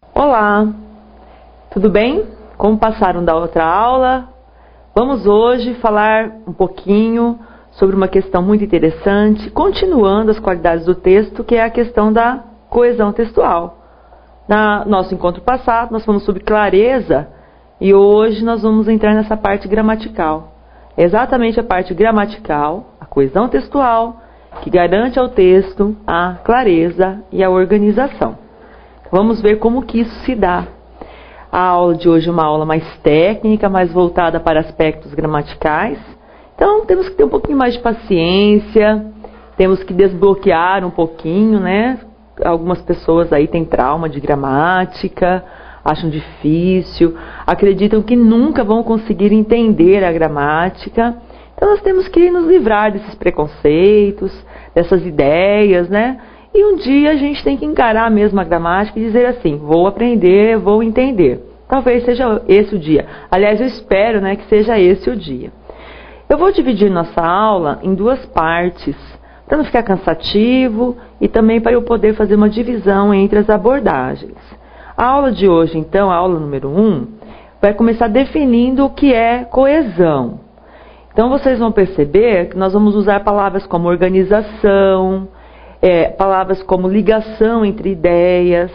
Olá, tudo bem? Como passaram da outra aula? Vamos hoje falar um pouquinho sobre uma questão muito interessante, continuando as qualidades do texto, que é a questão da coesão textual. No nosso encontro passado, nós falamos sobre clareza e hoje nós vamos entrar nessa parte gramatical. É exatamente a parte gramatical, a coesão textual, que garante ao texto a clareza e a organização. Vamos ver como que isso se dá. A aula de hoje é uma aula mais técnica, mais voltada para aspectos gramaticais. Então, temos que ter um pouquinho mais de paciência, temos que desbloquear um pouquinho, né? Algumas pessoas aí têm trauma de gramática, acham difícil, acreditam que nunca vão conseguir entender a gramática. Então, nós temos que nos livrar desses preconceitos, dessas ideias, né? E um dia a gente tem que encarar mesmo a gramática e dizer assim, vou aprender, vou entender. Talvez seja esse o dia. Aliás, eu espero, né, que seja esse o dia. Eu vou dividir nossa aula em duas partes, para não ficar cansativo e também para eu poder fazer uma divisão entre as abordagens. A aula de hoje, então, a aula número 1, vai começar definindo o que é coesão. Então, vocês vão perceber que nós vamos usar palavras como organização, palavras como ligação entre ideias,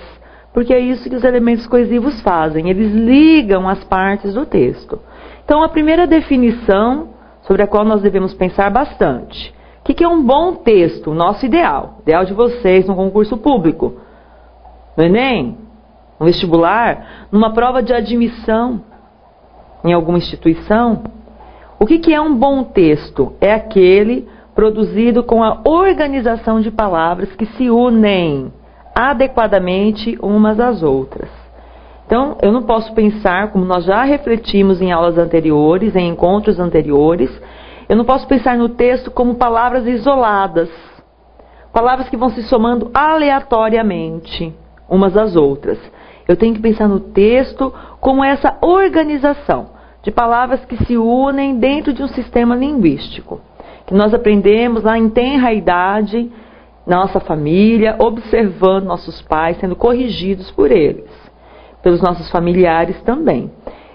porque é isso que os elementos coesivos fazem, eles ligam as partes do texto. Então, a primeira definição sobre a qual nós devemos pensar bastante. O que é um bom texto? O nosso ideal de vocês no concurso público, no Enem, no vestibular, numa prova de admissão em alguma instituição. O que é um bom texto? É aquele produzido com a organização de palavras que se unem adequadamente umas às outras. Então, eu não posso pensar, como nós já refletimos em aulas anteriores, em encontros anteriores, eu não posso pensar no texto como palavras isoladas, palavras que vão se somando aleatoriamente umas às outras. Eu tenho que pensar no texto como essa organização de palavras que se unem dentro de um sistema linguístico, que nós aprendemos lá em tenra idade, na nossa família, observando nossos pais, sendo corrigidos por eles, pelos nossos familiares também,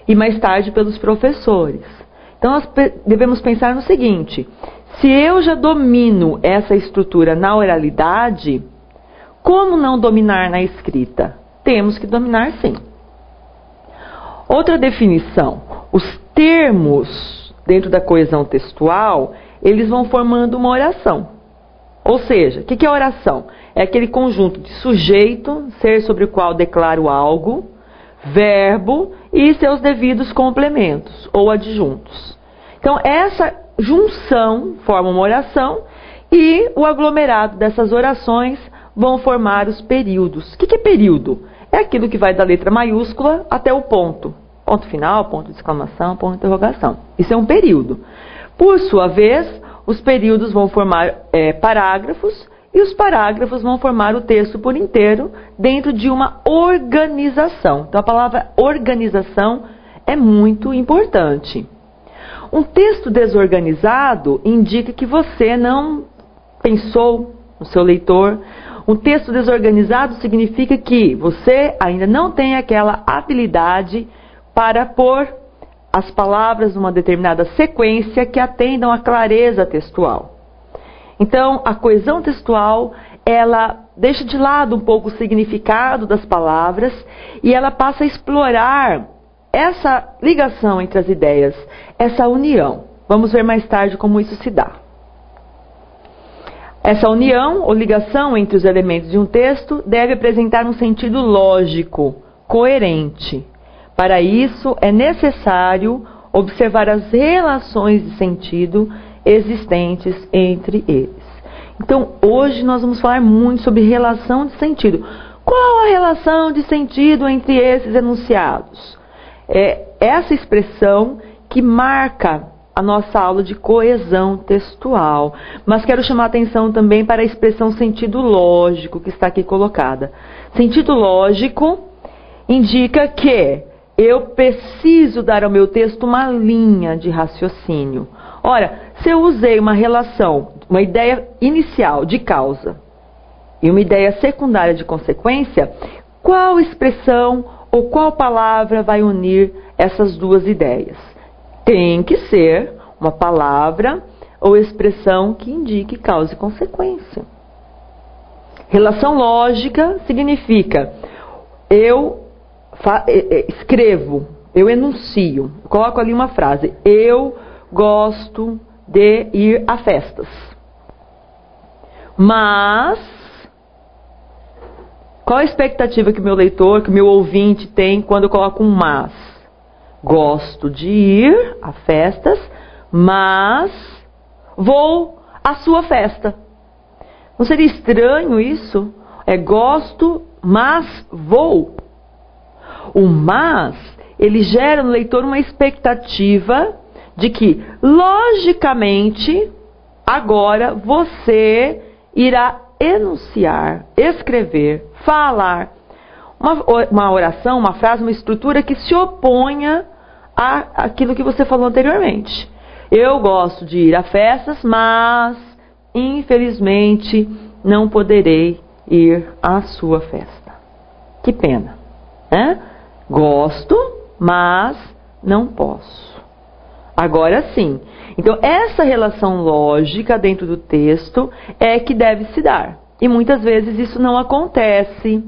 e mais tarde pelos professores. Então nós devemos pensar no seguinte, se eu já domino essa estrutura na oralidade, como não dominar na escrita? Temos que dominar sim. Outra definição, os termos dentro da coesão textual, eles vão formando uma oração. Ou seja, o que é oração? É aquele conjunto de sujeito, ser sobre o qual declaro algo, verbo e seus devidos complementos ou adjuntos. Então, essa junção forma uma oração e o aglomerado dessas orações vão formar os períodos. O que é período? É aquilo que vai da letra maiúscula até o ponto. Ponto final, ponto de exclamação, ponto de interrogação. Isso é um período. Por sua vez, os períodos vão formar parágrafos e os parágrafos vão formar o texto por inteiro dentro de uma organização. Então, a palavra organização é muito importante. Um texto desorganizado indica que você não pensou no seu leitor. Um texto desorganizado significa que você ainda não tem aquela habilidade para pôr as palavras numa determinada sequência que atendam à clareza textual. Então, a coesão textual, ela deixa de lado um pouco o significado das palavras e ela passa a explorar essa ligação entre as ideias, essa união. Vamos ver mais tarde como isso se dá. Essa união ou ligação entre os elementos de um texto deve apresentar um sentido lógico, coerente. Para isso, é necessário observar as relações de sentido existentes entre eles. Então, hoje nós vamos falar muito sobre relação de sentido. Qual a relação de sentido entre esses enunciados? É essa expressão que marca a nossa aula de coesão textual. Mas quero chamar a atenção também para a expressão sentido lógico que está aqui colocada. Sentido lógico indica que eu preciso dar ao meu texto uma linha de raciocínio. Ora, se eu usei uma relação, uma ideia inicial de causa e uma ideia secundária de consequência, qual expressão ou qual palavra vai unir essas duas ideias? Tem que ser uma palavra ou expressão que indique causa e consequência. Relação lógica significa eu escrevo, eu enuncio, coloco ali uma frase: eu gosto de ir a festas. Mas qual a expectativa que o meu leitor, que o meu ouvinte tem quando eu coloco um mas? Gosto de ir a festas, mas vou à sua festa. Não seria estranho isso? Gosto, mas vou. O mas, ele gera no leitor uma expectativa de que, logicamente, agora você irá enunciar, escrever, falar uma oração, uma frase, uma estrutura que se oponha àquilo que você falou anteriormente. Eu gosto de ir a festas, mas infelizmente não poderei ir à sua festa. Que pena, né? Gosto, mas não posso. Agora sim. Então, essa relação lógica dentro do texto é que deve se dar. E muitas vezes isso não acontece.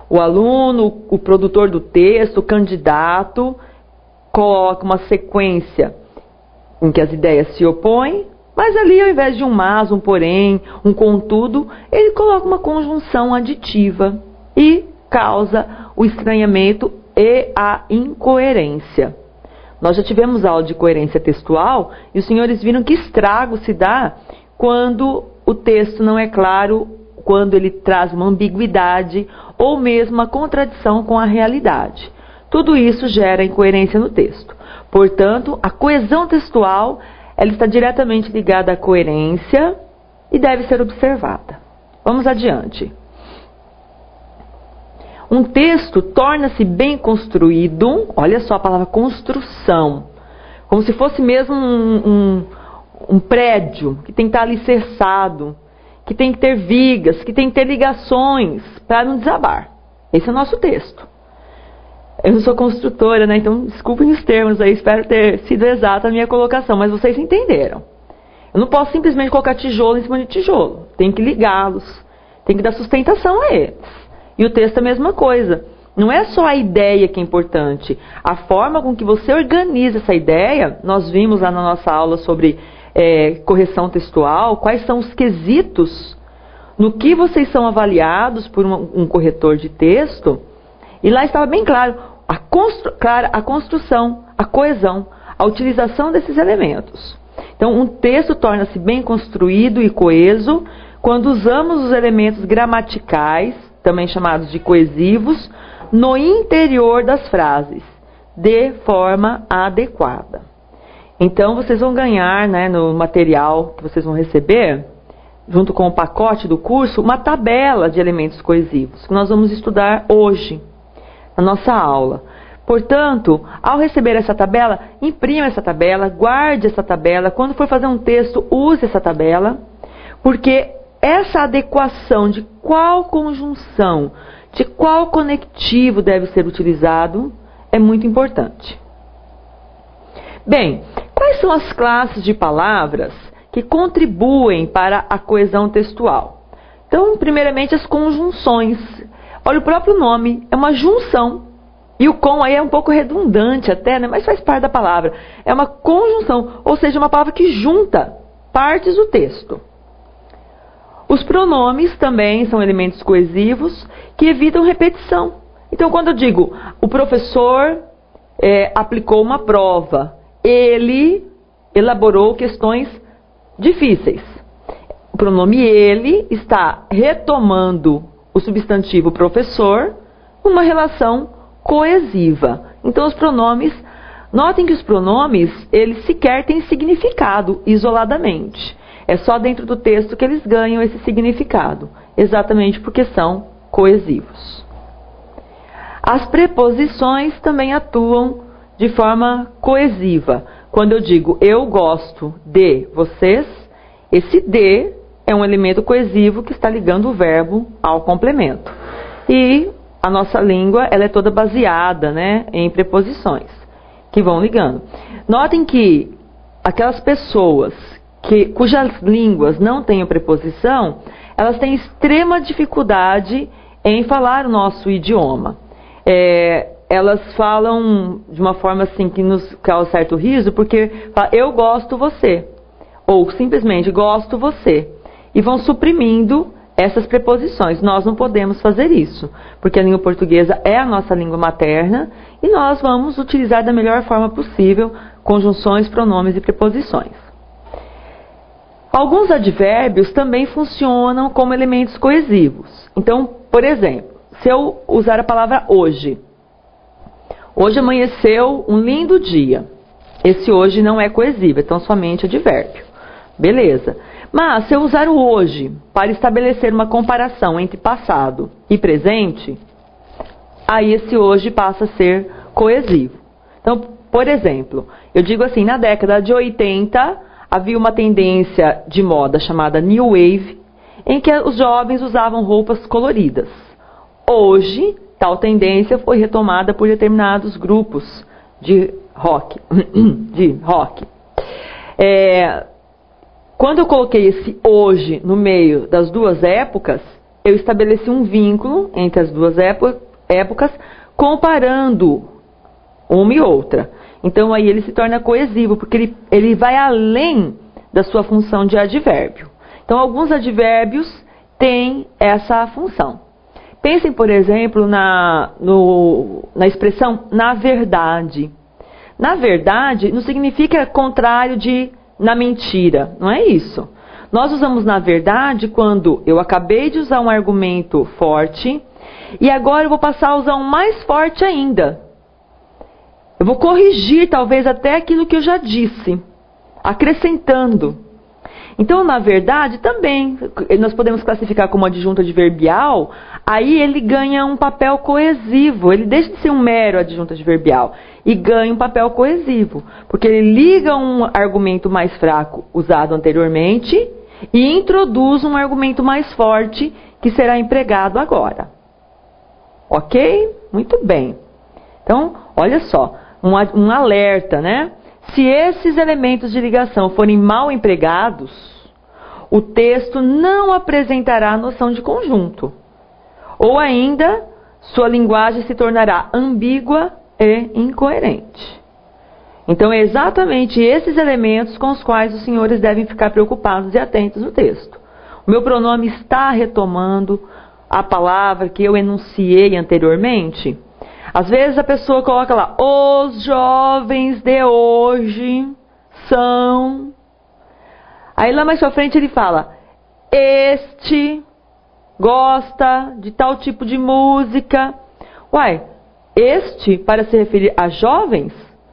O aluno, o produtor do texto, o candidato, coloca uma sequência em que as ideias se opõem, mas ali, ao invés de um mas, um porém, um contudo, ele coloca uma conjunção aditiva e causa o estranhamento e a incoerência. Nós já tivemos aula de coerência textual e os senhores viram que estrago se dá quando o texto não é claro, quando ele traz uma ambiguidade ou mesmo uma contradição com a realidade. Tudo isso gera incoerência no texto. Portanto, a coesão textual ela está diretamente ligada à coerência e deve ser observada. Vamos adiante. Um texto torna-se bem construído, olha só a palavra construção, como se fosse mesmo um prédio que tem que estar alicerçado, que tem que ter vigas, que tem que ter ligações para não desabar. Esse é o nosso texto. Eu não sou construtora, né? Então desculpem os termos aí, espero ter sido exata a minha colocação, mas vocês entenderam. Eu não posso simplesmente colocar tijolo em cima de tijolo, tem que ligá-los, tem que dar sustentação a eles. E o texto é a mesma coisa. Não é só a ideia que é importante. A forma com que você organiza essa ideia, nós vimos lá na nossa aula sobre correção textual, quais são os quesitos no que vocês são avaliados por um corretor de texto. E lá estava bem claro a construção, a coesão, a utilização desses elementos. Então, um texto torna-se bem construído e coeso quando usamos os elementos gramaticais, também chamados de coesivos, no interior das frases, de forma adequada. Então, vocês vão ganhar, né, no material que vocês vão receber, junto com o pacote do curso, uma tabela de elementos coesivos, que nós vamos estudar hoje, na nossa aula. Portanto, ao receber essa tabela, imprima essa tabela, guarde essa tabela. Quando for fazer um texto, use essa tabela, porque essa adequação de qual conjunção, de qual conectivo deve ser utilizado, é muito importante. Bem, quais são as classes de palavras que contribuem para a coesão textual? Então, primeiramente, as conjunções. Olha, o próprio nome é uma junção. E o com aí é um pouco redundante até, né? Mas faz parte da palavra. É uma conjunção, ou seja, uma palavra que junta partes do texto. Os pronomes também são elementos coesivos que evitam repetição. Então, quando eu digo, o professor aplicou uma prova, ele elaborou questões difíceis. O pronome ele está retomando o substantivo professor numa relação coesiva. Então, os pronomes, notem que os pronomes, eles sequer têm significado isoladamente. É só dentro do texto que eles ganham esse significado, exatamente porque são coesivos. As preposições também atuam de forma coesiva. Quando eu digo eu gosto de vocês, esse de é um elemento coesivo que está ligando o verbo ao complemento. E a nossa língua ela é toda baseada, né, em preposições que vão ligando. Notem que aquelas pessoas cujas línguas não têm preposição, elas têm extrema dificuldade em falar o nosso idioma. Elas falam de uma forma assim que nos causa certo riso, porque fala, eu gosto você, ou simplesmente gosto você, e vão suprimindo essas preposições. Nós não podemos fazer isso, porque a língua portuguesa é a nossa língua materna e nós vamos utilizar da melhor forma possível conjunções, pronomes e preposições. Alguns advérbios também funcionam como elementos coesivos. Então, por exemplo, se eu usar a palavra hoje. Hoje amanheceu um lindo dia. Esse hoje não é coesivo, então somente advérbio. Beleza. Mas se eu usar o hoje para estabelecer uma comparação entre passado e presente, aí esse hoje passa a ser coesivo. Então, por exemplo, eu digo assim, na década de 80 havia uma tendência de moda chamada New Wave, em que os jovens usavam roupas coloridas. Hoje, tal tendência foi retomada por determinados grupos de rock. Quando eu coloquei esse hoje no meio das duas épocas, eu estabeleci um vínculo entre as duas épocas, comparando uma e outra. Então aí ele se torna coesivo, porque ele vai além da sua função de advérbio. Então alguns advérbios têm essa função. Pensem, por exemplo, na expressão na verdade. Na verdade não significa contrário de na mentira, não é isso. Nós usamos na verdade quando eu acabei de usar um argumento forte e agora eu vou passar a usar um mais forte ainda. Eu vou corrigir talvez até aquilo que eu já disse, acrescentando. Então, na verdade, também nós podemos classificar como adjunto adverbial, aí ele ganha um papel coesivo, ele deixa de ser um mero adjunto adverbial e ganha um papel coesivo, porque ele liga um argumento mais fraco usado anteriormente e introduz um argumento mais forte que será empregado agora. Ok? Muito bem. Então, olha só, um alerta, né? Se esses elementos de ligação forem mal empregados, o texto não apresentará a noção de conjunto. Ou ainda, sua linguagem se tornará ambígua e incoerente. Então, é exatamente esses elementos com os quais os senhores devem ficar preocupados e atentos no texto. O meu pronome está retomando a palavra que eu enunciei anteriormente. Às vezes a pessoa coloca lá, os jovens de hoje são... Aí lá mais pra frente ele fala, este gosta de tal tipo de música. Uai, este para se referir a jovens?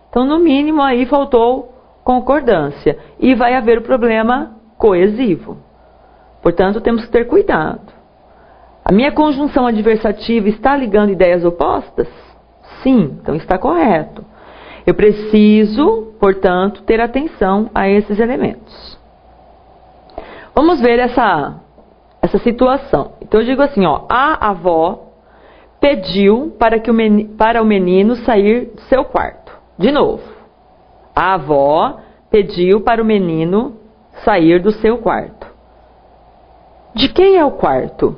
Então no mínimo aí faltou concordância. E vai haver o problema coesivo. Portanto temos que ter cuidado. A minha conjunção adversativa está ligando ideias opostas? Sim, então está correto. Eu preciso, portanto, ter atenção a esses elementos. Vamos ver essa situação. Então eu digo assim, ó, a avó pediu para o menino sair do seu quarto. De novo. A avó pediu para o menino sair do seu quarto. De quem é o quarto?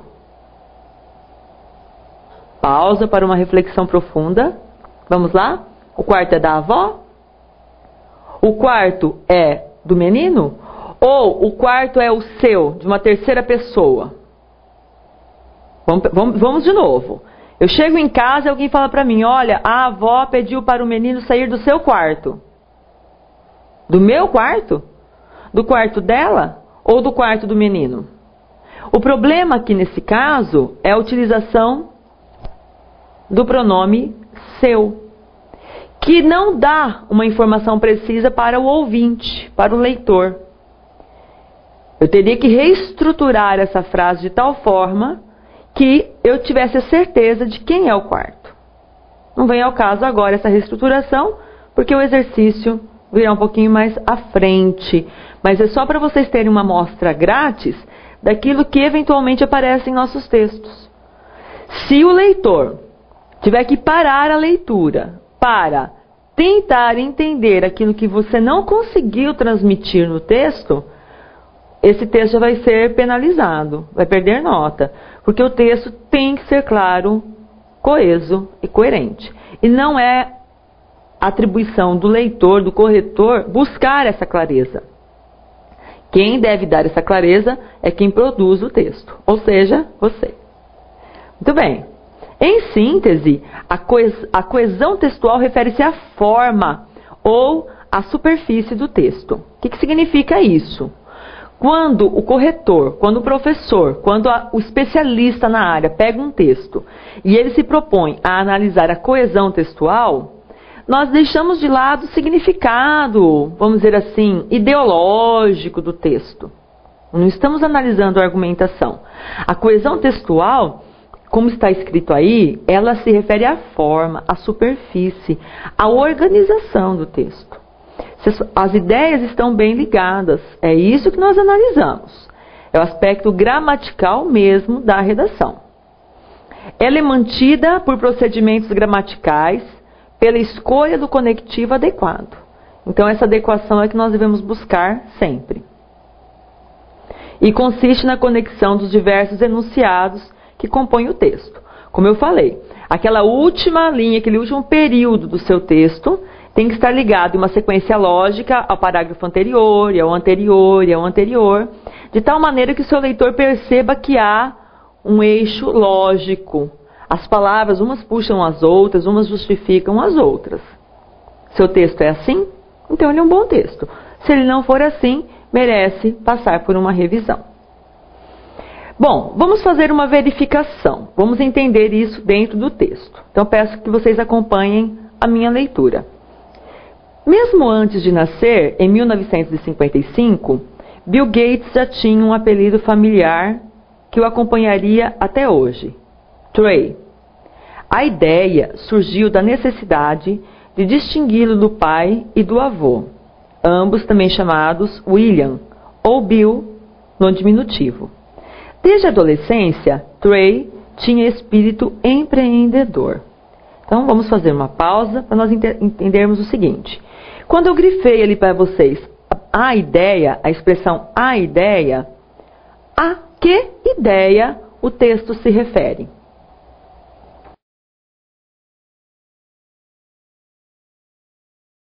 Pausa para uma reflexão profunda. Vamos lá? O quarto é da avó? O quarto é do menino? Ou o quarto é o seu, de uma terceira pessoa? Vamos de novo. Eu chego em casa e alguém fala para mim, olha, a avó pediu para o menino sair do seu quarto. Do meu quarto? Do quarto dela? Ou do quarto do menino? O problema aqui nesse caso é a utilização do pronome seu, que não dá uma informação precisa para o ouvinte, para o leitor. Eu teria que reestruturar essa frase de tal forma que eu tivesse a certeza de quem é o quarto. Não vem ao caso agora essa reestruturação, porque o exercício virá um pouquinho mais à frente. Mas é só para vocês terem uma amostra grátis daquilo que eventualmente aparece em nossos textos. Se o leitor tiver que parar a leitura para tentar entender aquilo que você não conseguiu transmitir no texto, esse texto já vai ser penalizado, vai perder nota, porque o texto tem que ser claro, coeso e coerente. E não é atribuição do leitor, do corretor, buscar essa clareza. Quem deve dar essa clareza é quem produz o texto, ou seja, você. Muito bem. Em síntese, a coesão textual refere-se à forma ou à superfície do texto. O que significa isso? Quando o corretor, quando o professor, quando o especialista na área pega um texto e ele se propõe a analisar a coesão textual, nós deixamos de lado o significado, vamos dizer assim, ideológico do texto. Não estamos analisando a argumentação. A coesão textual, como está escrito aí, ela se refere à forma, à superfície, à organização do texto. As ideias estão bem ligadas, é isso que nós analisamos. É o aspecto gramatical mesmo da redação. Ela é mantida por procedimentos gramaticais, pela escolha do conectivo adequado. Então, essa adequação é que nós devemos buscar sempre. E consiste na conexão dos diversos enunciados que compõem o texto. Como eu falei, aquela última linha, aquele último período do seu texto tem que estar ligado em uma sequência lógica ao parágrafo anterior, e ao anterior, e ao anterior, de tal maneira que o seu leitor perceba que há um eixo lógico. As palavras, umas puxam as outras, umas justificam as outras. Seu texto é assim? Então ele é um bom texto. Se ele não for assim, merece passar por uma revisão. Bom, vamos fazer uma verificação. Vamos entender isso dentro do texto. Então peço que vocês acompanhem a minha leitura. Mesmo antes de nascer, em 1955, Bill Gates já tinha um apelido familiar que o acompanharia até hoje: Trey. A ideia surgiu da necessidade de distingui-lo do pai e do avô, ambos também chamados William ou Bill no diminutivo. Desde a adolescência, Trey tinha espírito empreendedor. Então vamos fazer uma pausa para nós entendermos o seguinte. Quando eu grifei ali para vocês a ideia, a expressão a ideia, a que ideia o texto se refere?